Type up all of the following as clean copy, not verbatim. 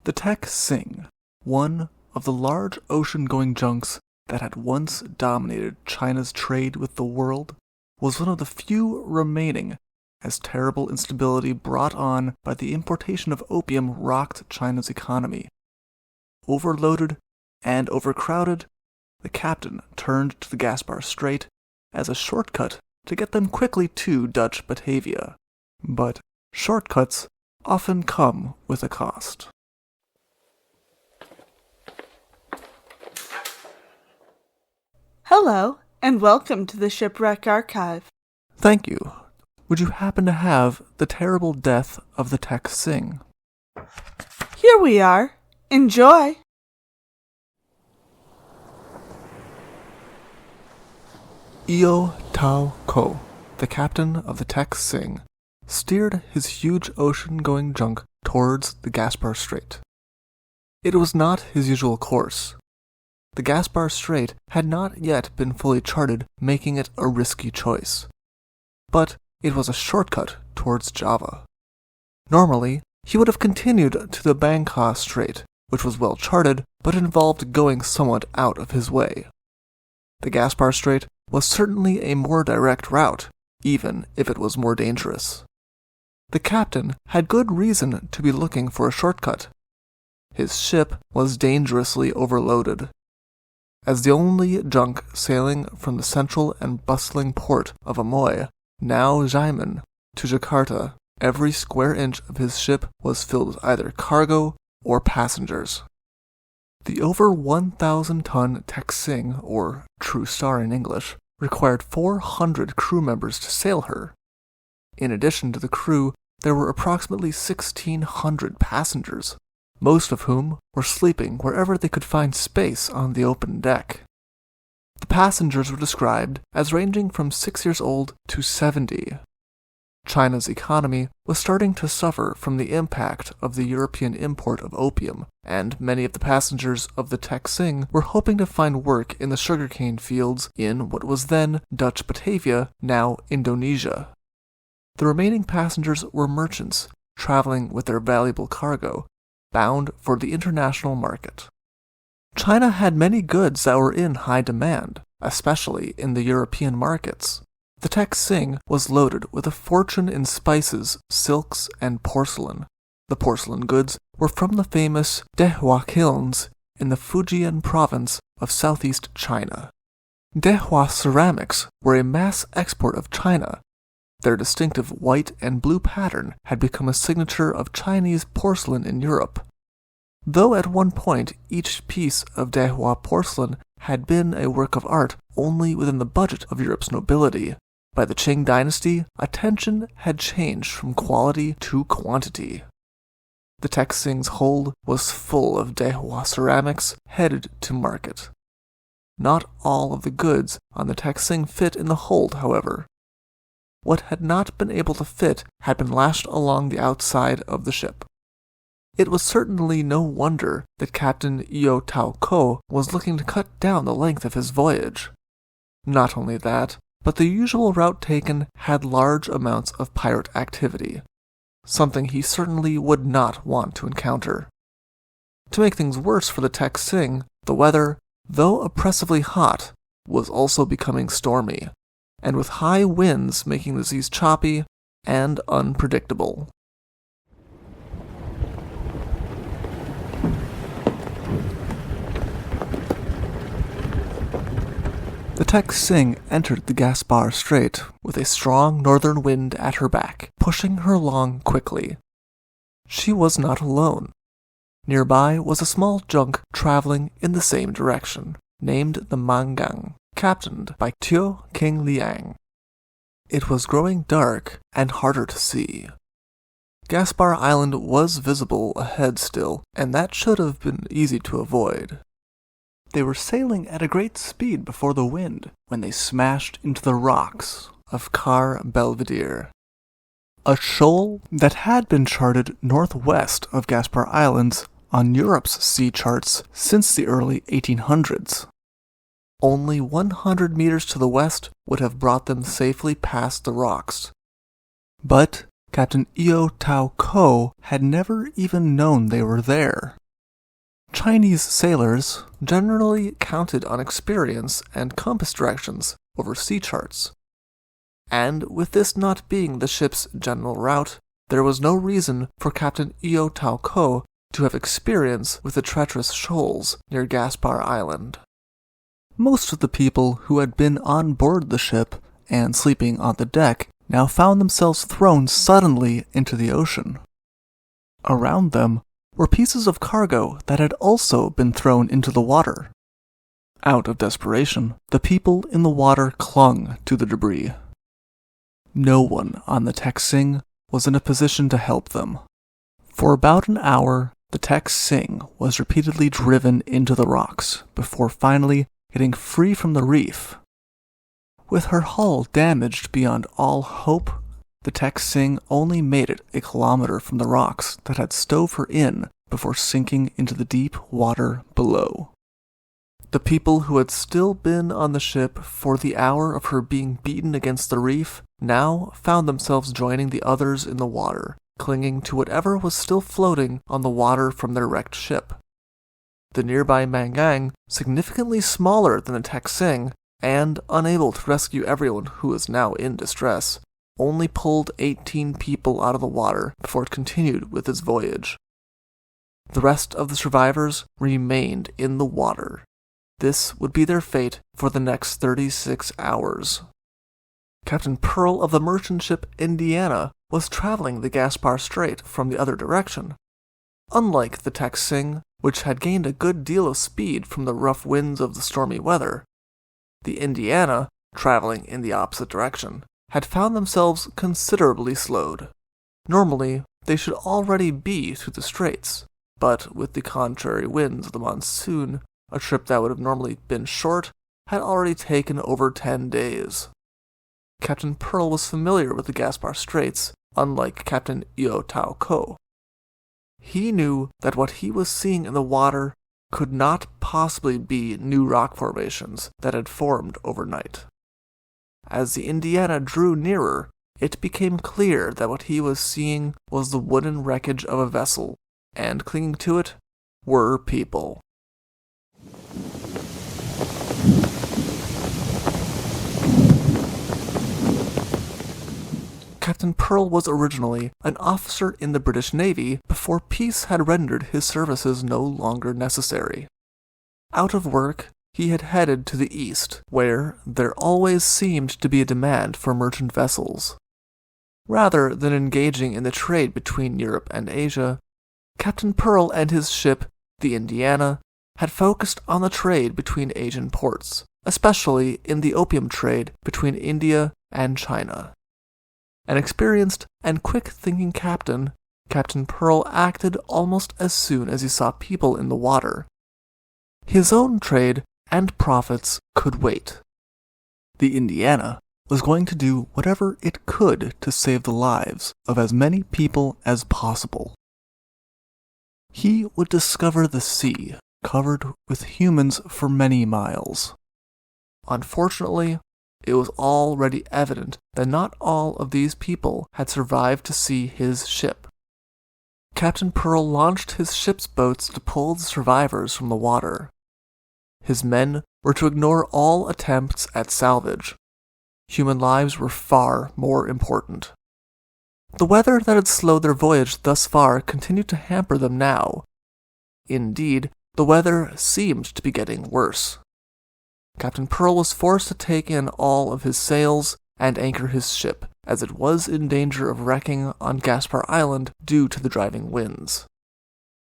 The Tek Sing, one of the large ocean-going junks that had once dominated China's trade with the world, was one of the few remaining as terrible instability brought on by the importation of opium rocked China's economy. Overloaded and overcrowded, the captain turned to the Gaspar Strait as a shortcut to get them quickly to Dutch Batavia. But shortcuts often come with a cost. Hello, and welcome to the Shipwreck Archive. Thank you. Would you happen to have the terrible death of the Tek Sing? Here we are. Enjoy! Io Tao Ko, the captain of the Tek Sing, steered his huge ocean-going junk towards the Gaspar Strait. It was not his usual course. The Gaspar Strait had not yet been fully charted, making it a risky choice. But it was a shortcut towards Java. Normally, he would have continued to the Bangka Strait, which was well charted, but involved going somewhat out of his way. The Gaspar Strait was certainly a more direct route, even if it was more dangerous. The captain had good reason to be looking for a shortcut. His ship was dangerously overloaded. As the only junk sailing from the central and bustling port of Amoy, now Xiamen, to Jakarta, every square inch of his ship was filled with either cargo or passengers. The over 1,000-ton Tek Sing, or True Star in English, required 400 crew members to sail her. In addition to the crew, there were approximately 1,600 passengers, most of whom were sleeping wherever they could find space on the open deck. The passengers were described as ranging from 6 years old to 70. China's economy was starting to suffer from the impact of the European import of opium, and many of the passengers of the Tek Sing were hoping to find work in the sugarcane fields in what was then Dutch Batavia, now Indonesia. The remaining passengers were merchants, traveling with their valuable cargo, bound for the international market. China had many goods that were in high demand, especially in the European markets. The Tek Sing was loaded with a fortune in spices, silks, and porcelain. The porcelain goods were from the famous Dehua kilns in the Fujian province of southeast China. Dehua ceramics were a mass export of China. Their distinctive white and blue pattern had become a signature of Chinese porcelain in Europe. Though at one point each piece of Dehua porcelain had been a work of art only within the budget of Europe's nobility, by the Qing dynasty, attention had changed from quality to quantity. The Tek Sing's hold was full of Dehua ceramics headed to market. Not all of the goods on the Tek Sing fit in the hold, however. What had not been able to fit had been lashed along the outside of the ship. It was certainly no wonder that Captain Io Tao Ko was looking to cut down the length of his voyage. Not only that, but the usual route taken had large amounts of pirate activity, something he certainly would not want to encounter. To make things worse for the Tek Sing, the weather, though oppressively hot, was also becoming stormy, and with high winds making the seas choppy and unpredictable. The Tek Sing entered the Gaspar Strait with a strong northern wind at her back, pushing her along quickly. She was not alone. Nearby was a small junk traveling in the same direction, named the Mangang, captained by Tio King Liang. It was growing dark and harder to see. Gaspar Island was visible ahead still, and that should have been easy to avoid. They were sailing at a great speed before the wind when they smashed into the rocks of Car Belvidere, a shoal that had been charted northwest of Gaspar Islands on Europe's sea charts since the early 1800s. Only 100 meters to the west would have brought them safely past the rocks. But Captain Io Tao Ko had never even known they were there. Chinese sailors generally counted on experience and compass directions over sea charts. And with this not being the ship's general route, there was no reason for Captain Io Tao Ko to have experience with the treacherous shoals near Gaspar Island. Most of the people who had been on board the ship and sleeping on the deck now found themselves thrown suddenly into the ocean. Around them were pieces of cargo that had also been thrown into the water. Out of desperation, the people in the water clung to the debris. No one on the Tek Sing was in a position to help them. For about an hour, the Tek Sing was repeatedly driven into the rocks before finally getting free from the reef. With her hull damaged beyond all hope, the Tek Sing only made it a kilometer from the rocks that had stove her in before sinking into the deep water below. The people who had still been on the ship for the hour of her being beaten against the reef now found themselves joining the others in the water, clinging to whatever was still floating on the water from their wrecked ship. The nearby Mangang, significantly smaller than the Tek Sing, and unable to rescue everyone who was now in distress, only pulled 18 people out of the water before it continued with its voyage. The rest of the survivors remained in the water. This would be their fate for the next 36 hours. Captain Pearl of the merchant ship Indiana was traveling the Gaspar Strait from the other direction. Unlike the Tek Sing, which had gained a good deal of speed from the rough winds of the stormy weather, the Indiana, traveling in the opposite direction, had found themselves considerably slowed. Normally, they should already be through the straits, but with the contrary winds of the monsoon, a trip that would have normally been short had already taken over 10 days. Captain Pearl was familiar with the Gaspar Straits, unlike Captain Io Tao Ko. He knew that what he was seeing in the water could not possibly be new rock formations that had formed overnight. As the Indiana drew nearer, it became clear that what he was seeing was the wooden wreckage of a vessel, and clinging to it were people. Captain Pearl was originally an officer in the British Navy before peace had rendered his services no longer necessary. Out of work, he had headed to the east, where there always seemed to be a demand for merchant vessels. Rather than engaging in the trade between Europe and Asia, Captain Pearl and his ship, the Indiana, had focused on the trade between Asian ports, especially in the opium trade between India and China. An experienced and quick-thinking captain, Captain Pearl acted almost as soon as he saw people in the water. His own trade and profits could wait. The Indiana was going to do whatever it could to save the lives of as many people as possible. He would discover the sea covered with humans for many miles. Unfortunately, it was already evident that not all of these people had survived to see his ship. Captain Pearl launched his ship's boats to pull the survivors from the water. His men were to ignore all attempts at salvage. Human lives were far more important. The weather that had slowed their voyage thus far continued to hamper them now. Indeed, the weather seemed to be getting worse. Captain Pearl was forced to take in all of his sails and anchor his ship, as it was in danger of wrecking on Gaspar Island due to the driving winds.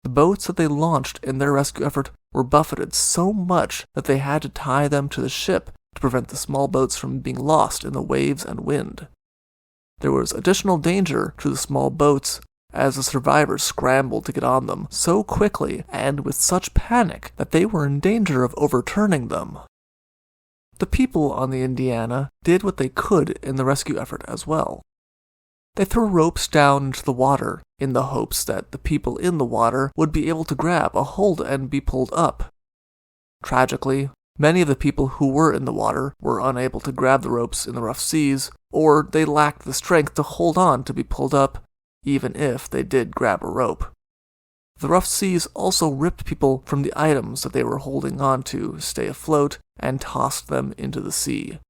The boats that they launched in their rescue effort were buffeted so much that they had to tie them to the ship to prevent the small boats from being lost in the waves and wind. There was additional danger to the small boats as the survivors scrambled to get on them so quickly and with such panic that they were in danger of overturning them. The people on the Indiana did what they could in the rescue effort as well. They threw ropes down into the water in the hopes that the people in the water would be able to grab a hold and be pulled up. Tragically, Many of the people who were in the water were unable to grab the ropes in the rough seas, or they lacked the strength to hold on to be pulled up, even if they did grab a rope. The rough seas also ripped people from the items that they were holding on to stay afloat and tossed them into the sea.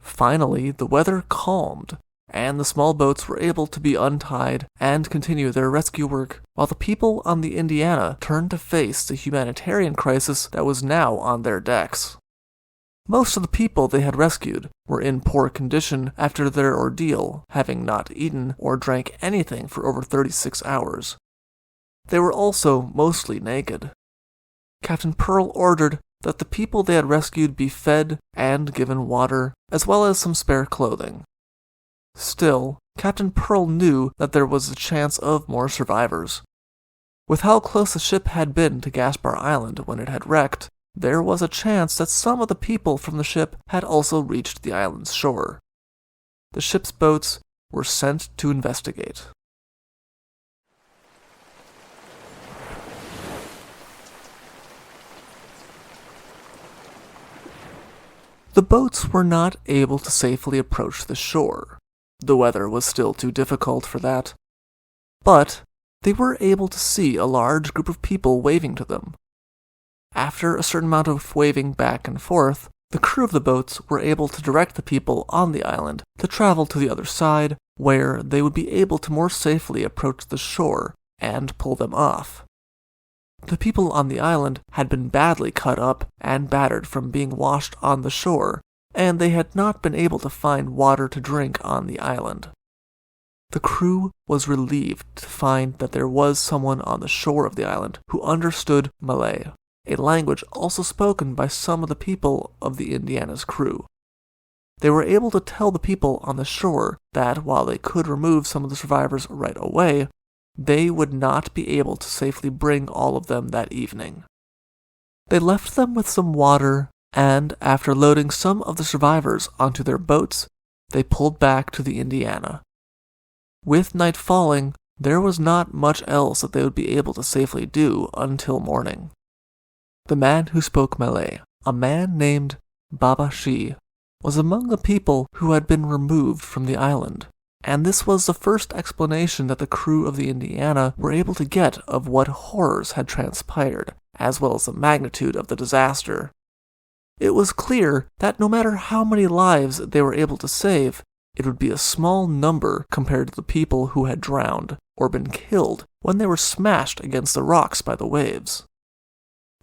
Finally, the weather calmed, and the small boats were able to be untied and continue their rescue work, while the people on the Indiana turned to face the humanitarian crisis that was now on their decks. Most of the people they had rescued were in poor condition after their ordeal, having not eaten or drank anything for over 36 hours. They were also mostly naked. Captain Pearl ordered that the people they had rescued be fed and given water, as well as some spare clothing. Still, Captain Pearl knew that there was a chance of more survivors. With how close the ship had been to Gaspar Island when it had wrecked, there was a chance that some of the people from the ship had also reached the island's shore. The ship's boats were sent to investigate. The boats were not able to safely approach the shore. The weather was still too difficult for that. But they were able to see a large group of people waving to them. After a certain amount of waving back and forth, the crew of the boats were able to direct the people on the island to travel to the other side, where they would be able to more safely approach the shore and pull them off. The people on the island had been badly cut up and battered from being washed on the shore, and they had not been able to find water to drink on the island. The crew was relieved to find that there was someone on the shore of the island who understood Malay, a language also spoken by some of the people of the Indiana's crew. They were able to tell the people on the shore that while they could remove some of the survivors right away, they would not be able to safely bring all of them that evening. They left them with some water, and after loading some of the survivors onto their boats, they pulled back to the Indiana. With night falling, there was not much else that they would be able to safely do until morning. The man who spoke Malay, a man named Baba Shi, was among the people who had been removed from the island, and this was the first explanation that the crew of the Indiana were able to get of what horrors had transpired, as well as the magnitude of the disaster. It was clear that no matter how many lives they were able to save, it would be a small number compared to the people who had drowned or been killed when they were smashed against the rocks by the waves.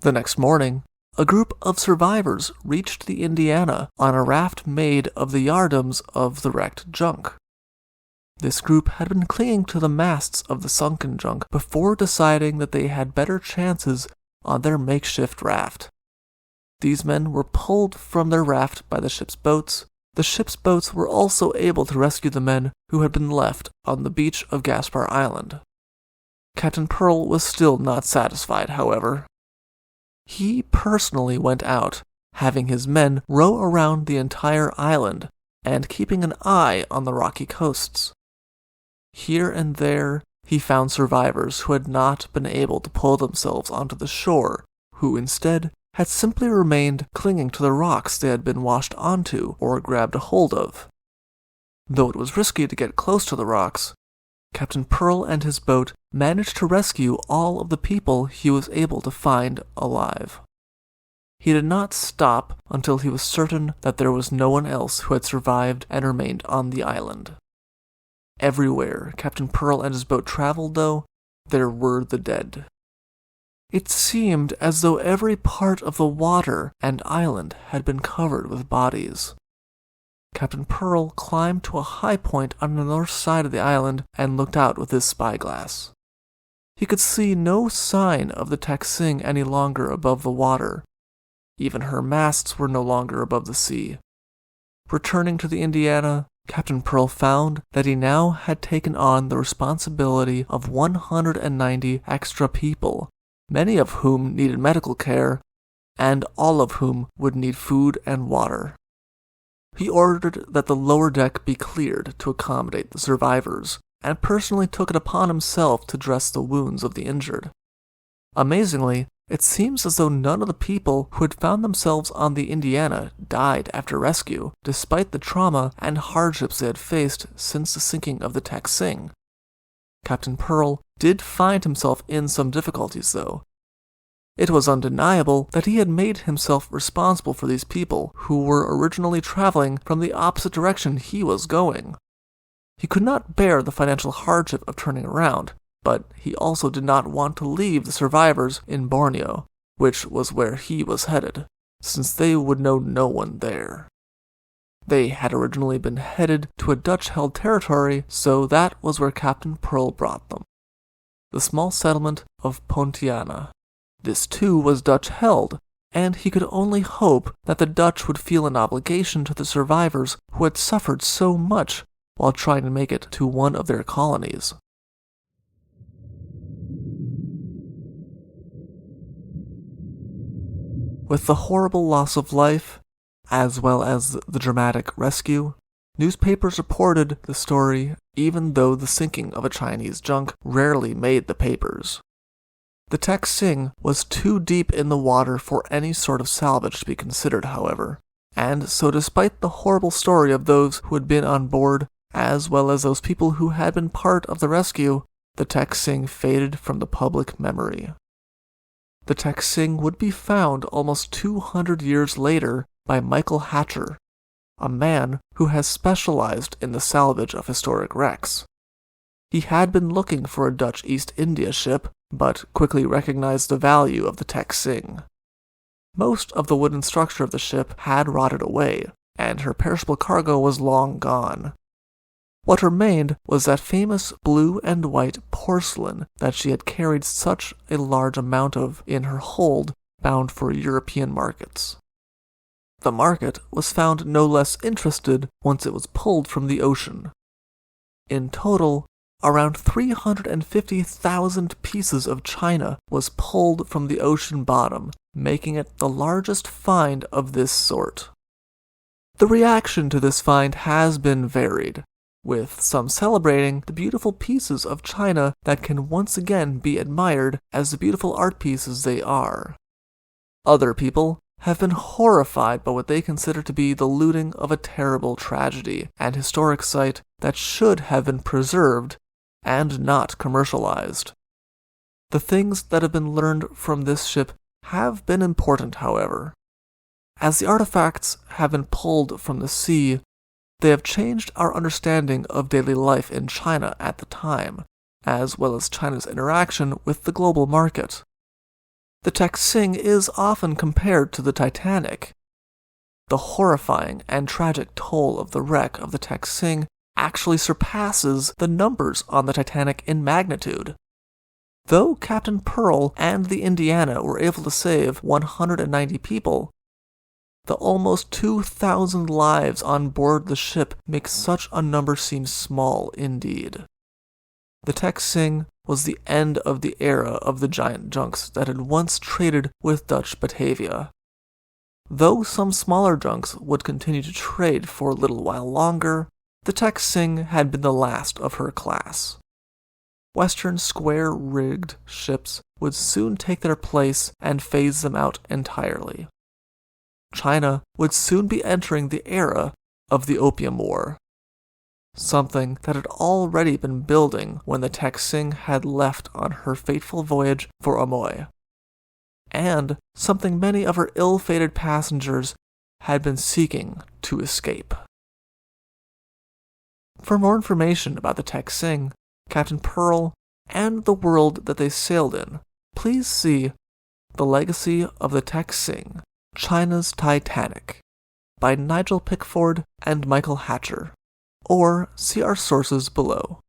The next morning, a group of survivors reached the Indiana on a raft made of the yardarms of the wrecked junk. This group had been clinging to the masts of the sunken junk before deciding that they had better chances on their makeshift raft. These men were pulled from their raft by the ship's boats. The ship's boats were also able to rescue the men who had been left on the beach of Gaspar Island. Captain Pearl was still not satisfied, however. He personally went out, having his men row around the entire island and keeping an eye on the rocky coasts. Here and there, he found survivors who had not been able to pull themselves onto the shore, who instead had simply remained clinging to the rocks they had been washed onto or grabbed a hold of. Though it was risky to get close to the rocks, Captain Pearl and his boat managed to rescue all of the people he was able to find alive. He did not stop until he was certain that there was no one else who had survived and remained on the island. Everywhere Captain Pearl and his boat traveled, though, there were the dead. It seemed as though every part of the water and island had been covered with bodies. Captain Pearl climbed to a high point on the north side of the island and looked out with his spyglass. He could see no sign of the Tek Sing any longer above the water. Even her masts were no longer above the sea. Returning to the Indiana, Captain Pearl found that he now had taken on the responsibility of 190 extra people, many of whom needed medical care, and all of whom would need food and water. He ordered that the lower deck be cleared to accommodate the survivors, and personally took it upon himself to dress the wounds of the injured. Amazingly, It seems as though none of the people who had found themselves on the Indiana died after rescue, despite the trauma and hardships they had faced since the sinking of the Tek Sing. Captain Pearl did find himself in some difficulties, though. It was undeniable that he had made himself responsible for these people who were originally traveling from the opposite direction he was going. He could not bear the financial hardship of turning around, but he also did not want to leave the survivors in Borneo, which was where he was headed, since they would know no one there. They had originally been headed to a Dutch-held territory, so that was where Captain Pearl brought them. The small settlement of Pontiana. This too was Dutch-held, and he could only hope that the Dutch would feel an obligation to the survivors who had suffered so much while trying to make it to one of their colonies. With the horrible loss of life, as well as the dramatic rescue, newspapers reported the story even though the sinking of a Chinese junk rarely made the papers. The Tek Sing was too deep in the water for any sort of salvage to be considered, however, and so despite the horrible story of those who had been on board, as well as those people who had been part of the rescue, the Tek Sing faded from the public memory. The Tek Sing would be found almost 200 years later by Michael Hatcher, a man who has specialized in the salvage of historic wrecks. He had been looking for a Dutch East India ship, but quickly recognized the value of the Tek Sing. Most of the wooden structure of the ship had rotted away, and her perishable cargo was long gone. What remained was that famous blue and white porcelain that she had carried such a large amount of in her hold, bound for European markets. The market was found no less interested once it was pulled from the ocean. In total, around 350,000 pieces of china was pulled from the ocean bottom, making it the largest find of this sort. The reaction to this find has been varied, with some celebrating the beautiful pieces of china that can once again be admired as the beautiful art pieces they are. Other people have been horrified by what they consider to be the looting of a terrible tragedy and historic site that should have been preserved and not commercialized. The things that have been learned from this ship have been important, however. As the artifacts have been pulled from the sea, they have changed our understanding of daily life in China at the time, as well as China's interaction with the global market. The Tek Sing is often compared to the Titanic. The horrifying and tragic toll of the wreck of the Tek Sing actually surpasses the numbers on the Titanic in magnitude. Though Captain Pearl and the Indiana were able to save 190 people, the almost 2,000 lives on board the ship make such a number seem small indeed. The Tek Sing was the end of the era of the giant junks that had once traded with Dutch Batavia. Though some smaller junks would continue to trade for a little while longer, the Tek Sing had been the last of her class. Western square-rigged ships would soon take their place and phase them out entirely. China would soon be entering the era of the Opium War, something that had already been building when the Tek Sing had left on her fateful voyage for Amoy, and something many of her ill-fated passengers had been seeking to escape. For more information about the Tek Sing, Captain Pearl, and the world that they sailed in, please see The Legacy of the Tek Sing, China's Titanic, by Nigel Pickford and Michael Hatcher, or see our sources below.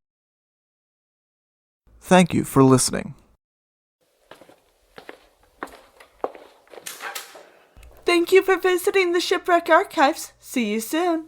Thank you for listening. Thank you for visiting the Shipwreck Archives. See you soon.